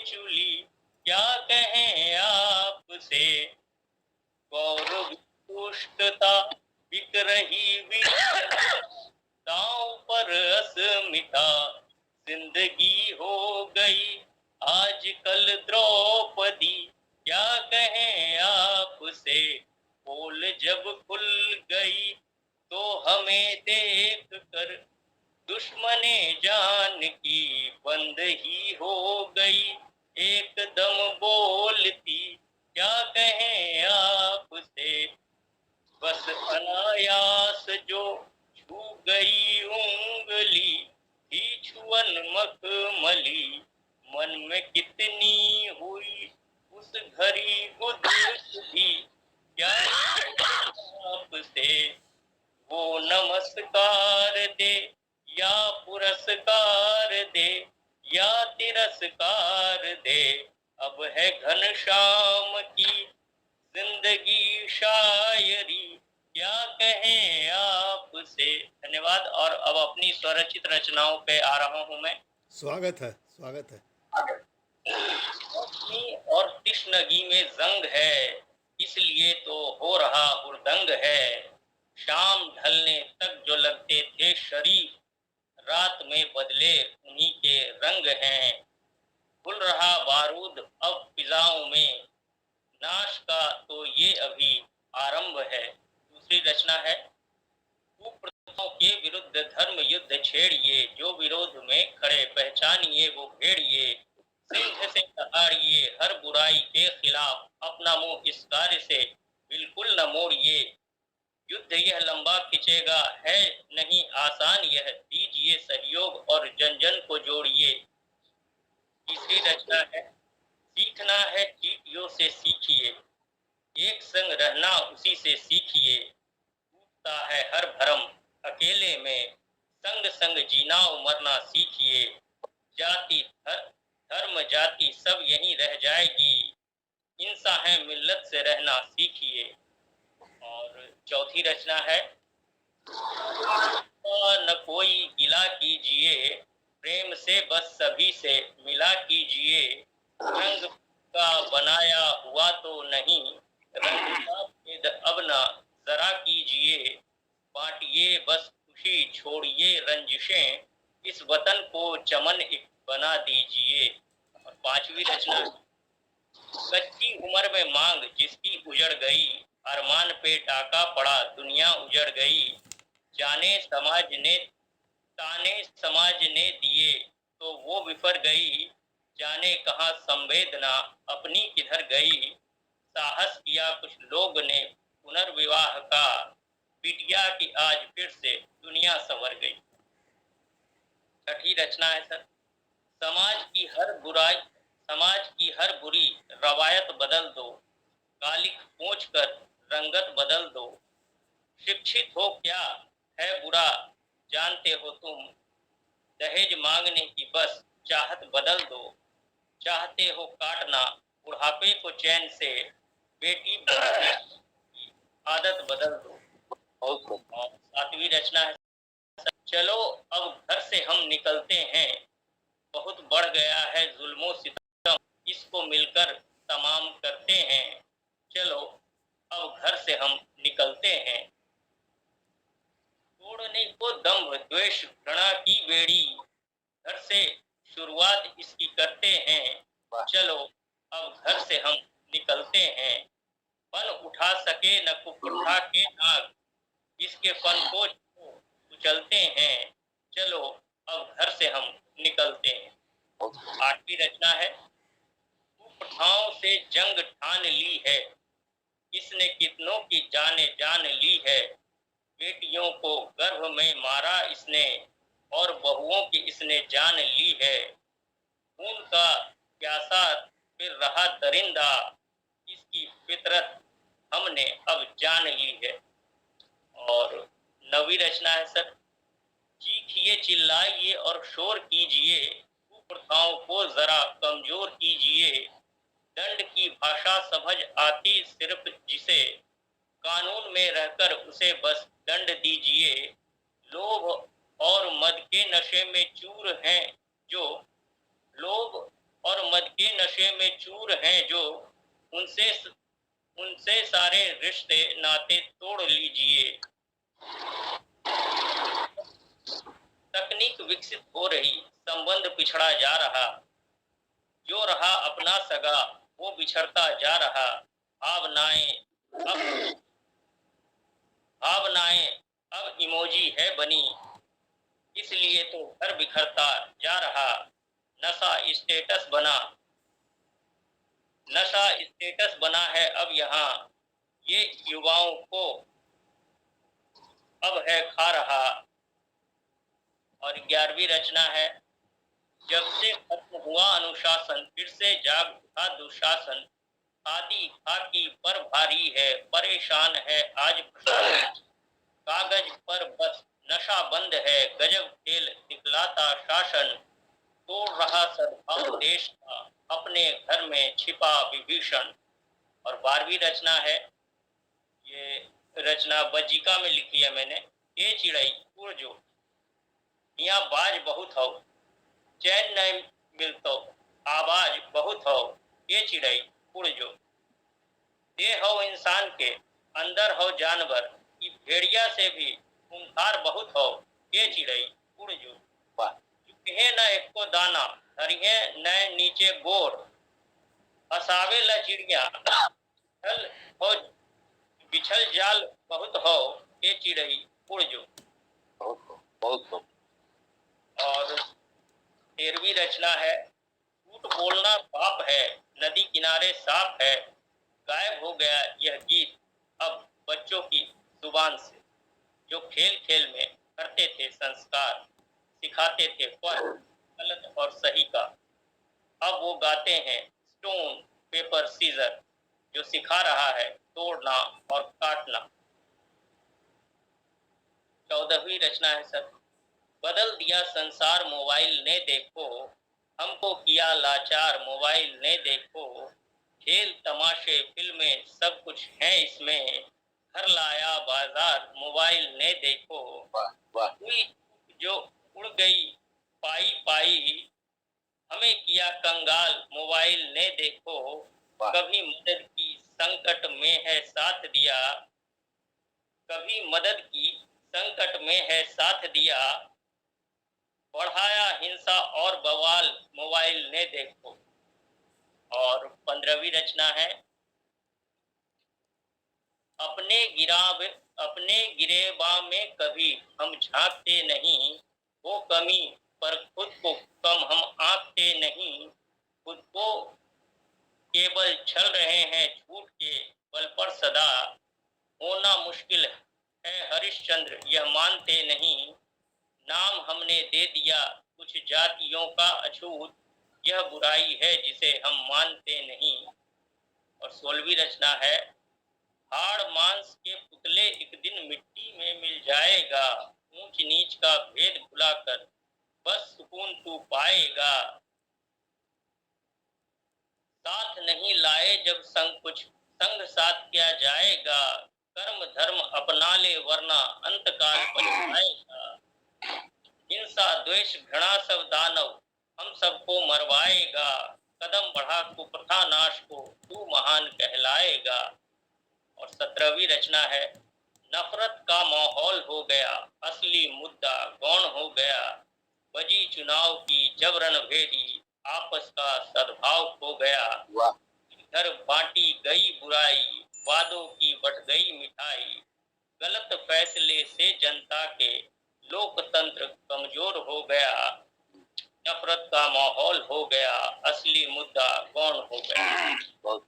चुली, क्या कहें आपसे। गौरव दुष्टता बिक रही दांव पर अस्मिता, जिंदगी हो गई आजकल द्रौपदी, क्या कहें आपसे। पोल जब खुल गई तो हमें देख कर दुश्मने जान की बंद ही हो गई एकदम बोलती, क्या कहें आपसे। बस अनायास जो छू गई उंगली थी छुअन मखमली, मन में कितनी हुई उस घड़ी गुदगुदी, क्या आपसे। वो नमस्कार दे या पुरस्कार दे या तिरस्कार दे, अब है घनश्याम की जिंदगी शायरी, क्या कहें आपसे। धन्यवाद। और अब अपनी स्वरचित रचनाओं पे आ रहा हूं मैं। स्वागत है, स्वागत है। रोशनी और कृष्णगी में जंग है, इसलिए तो हो रहा हुरदंग है। शाम ढलने तक जो लगते थे शरीफ, रात में बदले उन्हीं के रंग हैं। खुल रहा बारूद अब फिजाओं में, नाश का तो ये अभी आरंभ है। दूसरी रचना है। कुप्रथाओं के विरुद्ध धर्म युद्ध छेड़िए, जो विरोध में खड़े पहचानिए वो भेड़िए। सिंह से दहाड़िए हर बुराई के खिलाफ, अपना मुंह इस कार्य से बिल्कुल न मोड़िए। युद्ध यह लंबा खिंचेगा है नहीं आसान, यह दीजिए सहयोग और जन जन को जोड़िए। तीसरी रचना है। सीखना है चींटियों से सीखिए, एक संग रहना उसी से सीखिए। टूटता है हर भरम अकेले में, संग संग जीना मरना सीखिए। जाति धर्म जाति सब यहीं रह जाएगी, इंसा है मिल्लत से रहना सीखिए। और चौथी रचना है। न कोई गिला कीजिए, प्रेम से बस सभी से मिला कीजिए। रंग का बनाया हुआ तो नहीं, रंग का भेद अब न जरा कीजिए। बांटिए बस खुशी छोड़िए रंजिशें, इस वतन को चमन एक बना दीजिए। और पांचवी रचना। कच्ची उम्र में मांग जिसकी उजड़ गई, अरमान पे टाका पड़ा दुनिया उजड़ गई। जाने समाज ने ताने समाज ने दिए तो वो बिफर गई, जाने कहाँ संवेदना अपनी किधर गई। साहस किया कुछ लोग ने पुनर्विवाह का, बिटिया की आज फिर से दुनिया संवर गई। छठी रचना है सर। समाज की हर बुराई समाज की हर बुरी रवायत बदल दो, कालिक पोंछ कर रंगत बदल दो। शिक्षित हो क्या है बुरा जानते हो तुम, दहेज मांगने की बस चाहत बदल दो। चाहते हो काटना बुढ़ापे को चैन से, बेटी की आदत बदल दो। और सातवीं रचना है। चलो अब घर से हम निकलते हैं, बहुत बढ़ गया है जुल्मों सितम, इसको मिलकर तमाम करते हैं। चलो अब घर से हम निकलते हैं। तोड़ने को दम्भ द्वेष घृणा की बेड़ी, घर से शुरुआत इसकी करते हैं। चलो अब घर से हम निकलते हैं। फन उठा सके न कुकुठा के नाग, इसके फन को कुचलते हैं। चलो अब घर से हम निकलते हैं। आठवीं रचना है। कुप्रथाओं से जंग ठान ली है, इसने कितनों की जाने जान ली है। बेटियों को गर्भ में मारा इसने, और बहुओं की इसने जान ली है। खून का प्यासा फिर रहा दरिंदा, इसकी फितरत हमने अब जान ली है। और नवी रचना है सर। चीखिए चिल्लाइए और शोर कीजिए, कुप्रथाओं को जरा कमजोर कीजिए। दंड की भाषा समझ आती सिर्फ जिसे, कानून में रहकर उसे बस दंड दीजिए। लोभ और मद के नशे में चूर हैं जो, लोभ और मद के नशे में चूर हैं जो, उनसे उनसे सारे रिश्ते नाते तोड़ लीजिए। तकनीक विकसित हो रही, संबंध पिछड़ा जा रहा, जो रहा अपना सगा वो बिछड़ता जा रहा। अब भावनाएं अब इमोजी है बनी, इसलिए तो घर बिखरता जा रहा। नशा स्टेटस बना नशा स्टेटस बना है अब यहाँ, ये युवाओं को अब है खा रहा। और 11वीं रचना है, जब से खत्म हुआ अनुशासन, फिर से जाग उठा दुशासन। खादी खाकी पर भारी है, परेशान है आज प्रशासन। कागज पर बस नशा बंद है, गजब खेल दिखलाता शासन। तोड़ रहा सद्भाव देश का, अपने घर में छिपा विभीषण। और 12वीं रचना है, ये रचना बज्जिका में लिखी है मैंने। ए चिड़ई उड़ जो, यहाँ बाज बहुत हो, चैन नहीं मिलतो, आवाज बहुत हो। ये चिड़ई उड़ जो, ये हो इंसान के अंदर हो जानवर, कि भेड़िया से भी खूंखार बहुत हो। ये चिड़ई उड़ जो, चुके न एको दाना, धरिए न नीचे गोर। हसावे ल चिड़िया छल हो, बिछल जाल बहुत हो। ये चिड़ई उड़ जो। बहुत और 13वीं रचना है, झूठ बोलना पाप है, नदी किनारे साफ है। गायब हो गया यह गीत अब बच्चों की जुबान से, जो खेल खेल में करते थे संस्कार, सिखाते थे फर्क गलत और सही का। अब वो गाते हैं स्टोन पेपर सीजर, जो सिखा रहा है तोड़ना और काटना। 14वीं रचना है सर, बदल दिया संसार मोबाइल ने देखो, हमको किया लाचार मोबाइल ने देखो। खेल तमाशे फिल्में सब कुछ है इसमें, घर लाया बाजार मोबाइल ने देखो। हुई जो उड़ गई पाई पाई, हमें किया कंगाल मोबाइल ने देखो। कभी मदद की संकट में है साथ दिया, कभी मदद की संकट में है साथ दिया। बढ़ाया हिंसा और बवाल मोबाइल ने देखो। और 15वीं रचना है, अपने गिरेबा में कभी हम झांकते नहीं, वो कमी पर खुद को कम हम आंकते नहीं। खुद को केवल छल रहे हैं झूठ के बल पर सदा, होना मुश्किल है हरिश्चंद्र यह मानते नहीं। नाम हमने दे दिया कुछ जातियों का अछूत, यह बुराई है जिसे हम मानते नहीं। और 16वीं रचना है, हाड़ मांस के पुतले एक दिन मिट्टी में मिल जाएगा, ऊंच नीच का भेद भुलाकर बस सुकून तू पाएगा। साथ नहीं लाए जब संग साथ क्या जाएगा, कर्म धर्म अपना ले वरना अंतकाल पछताएगा। हिंसा द्वेष घृणा सब दानव हम सबको मरवाएगा, कदम बढ़ा कुप्रथा नाश को तू महान कहलाएगा। और 17वीं रचना है, नफरत का माहौल हो गया, असली मुद्दा गौण हो गया। बजी चुनाव की जब रणभेदी, आपस का सद्भाव खो गया। इधर बांटी गई बुराई, वादों की बट गई मिठाई। गलत फैसले से जनता के लोकतंत्र कमजोर हो गया। नफरत का माहौल हो गया, असली मुद्दा गौण हो गया।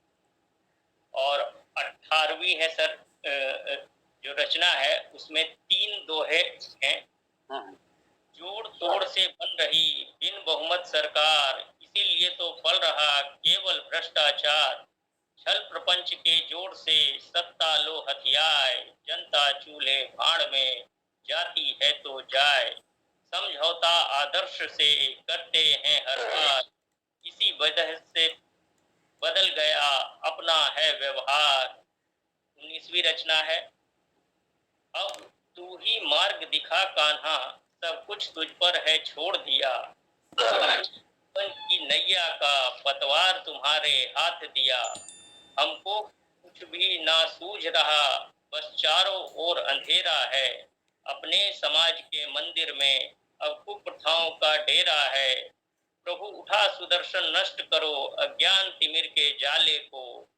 और 18वीं है सर, जो रचना है उसमें 3 दोहे हैं। जोड़ तोड़ से बन रही बिन बहुमत सरकार, इसीलिए तो फल रहा केवल भ्रष्टाचार। छल प्रपंच के जोड़ से सत्ता लो हथियाए, जनता चूल्हे भाड़ में जाती है तो जाए। समझौता आदर्श से करते हैं हर बार, इसी वजह से बदल गया अपना है व्यवहार। 19वीं रचना है, अब तू ही मार्ग दिखा कान्हा, सब कुछ तुझ पर है छोड़ दिया। जीवन की नैया दुनिया का पतवार तुम्हारे हाथ दिया, हमको कुछ भी ना सूझ रहा, बस चारों ओर अंधेरा है। अपने समाज के मंदिर में अब कुप्रथाओं का डेरा है। प्रभु उठा सुदर्शन, नष्ट करो अज्ञान तिमिर के जाले को।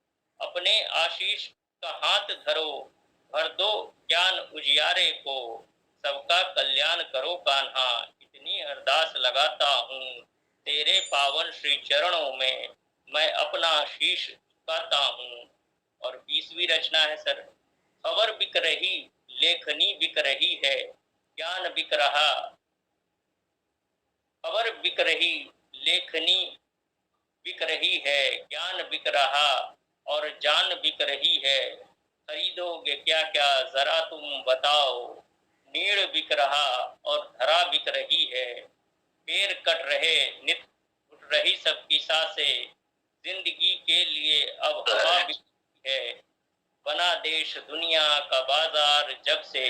अपने आशीष का हाथ धरो, भर दो ज्ञान उजियारे को। सबका कल्याण करो कान्हा, इतनी अरदास लगाता हूँ। तेरे पावन श्री चरणों में मैं अपना शीश झुकाता हूँ। और 20वीं रचना है सर। खबर बिक रही, लेखनी बिक रही है, ज्ञान बिक रहा। खबर बिक रही, लेखनी बिक रही है, ज्ञान बिक रहा और जान बिक रही है। खरीदोगे क्या क्या जरा तुम बताओ। नीड़ बिक रहा और धरा बिक रही है। पेड़ कट रहे, नित उठ रही सबकी सांसें। जिंदगी के लिए अब हवा बिक रही है। बना देश दुनिया का बाजार जब से,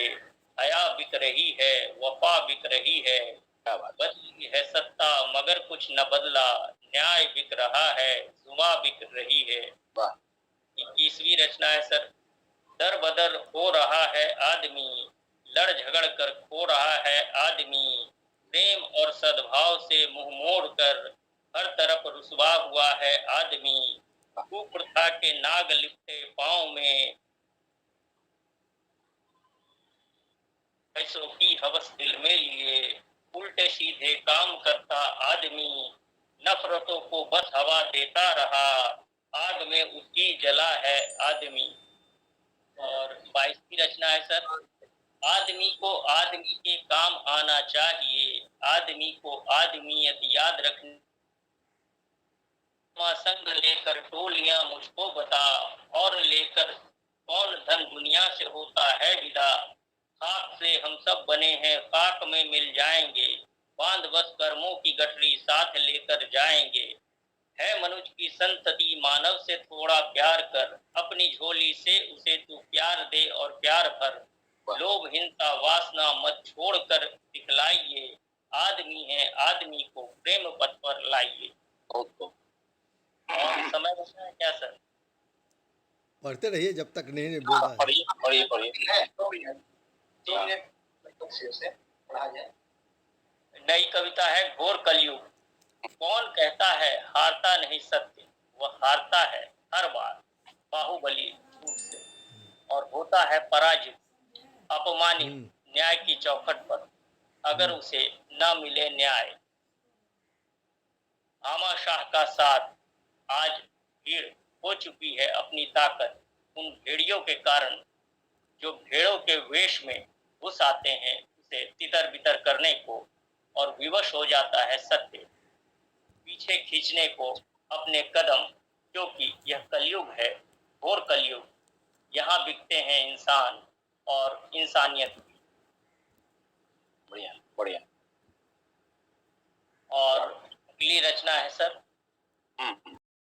हया बिक रही है, वफा बिक रही है। क्या बात। बदली है सत्ता मगर कुछ न बदला, न्याय बिक रहा है, जुमा बिक रही है। वाह। 21वीं रचना है सर। दर बदर हो रहा है आदमी, लड़ झगड़ कर खो रहा है आदमी। प्रेम और सद्भाव से मुंह मोड़ कर हर तरफ रुसवा हुआ है आदमी। कुप्रथा के नाग लिपटे पांव में, पैसों की हवस दिल में लिए, उल्टे सीधे काम करता आदमी। नफरतों को बस हवा देता रहा, आग में उसकी जला है आदमी। और 22वीं रचना है सर। आदमी को आदमी के काम आना चाहिए, आदमी को आदमियत याद रखनी। संग लेकर टोलियां मुझको बता, और लेकर कौन धन दुनिया से होता है विदा। खाक से हम सब बने हैं, खाक में मिल जाएंगे। बांध बस कर्मों की गठरी साथ लेकर जाएंगे। है मनुष्य की संतति मानव से थोड़ा प्यार कर, अपनी झोली से उसे तू प्यार दे और प्यार भर। लोभ हिंसा वासना मत छोड़कर दिखलाइए, आदमी है आदमी को प्रेम पथ पर लाइए। बहुत और समय बचा है क्या सर? पढ़ते रहिए जब तक नहीं बोल रहा है। पढ़िए पढ़िए पढ़िए। नई कविता है घोर कलयुग। कौन कहता है हारता नहीं सत्य, वह हारता है हर बार बाहुबली झूठ से, और होता है पराजित अपमानित न्याय की चौखट पर, अगर उसे न मिले न्याय। आमा शाह का साथ आज भीड़ हो चुकी है अपनी ताकत, उन भेड़ियों के कारण जो भेड़ों के वेश में घुस आते हैं उसे तितर बितर करने को, और विवश हो जाता है सत्य पीछे खींचने को अपने कदम। क्योंकि यह कलयुग है, घोर कलयुग। यहाँ बिकते हैं इंसान और इंसानियत भी। बढ़िया बढ़िया। और अगली रचना है सर।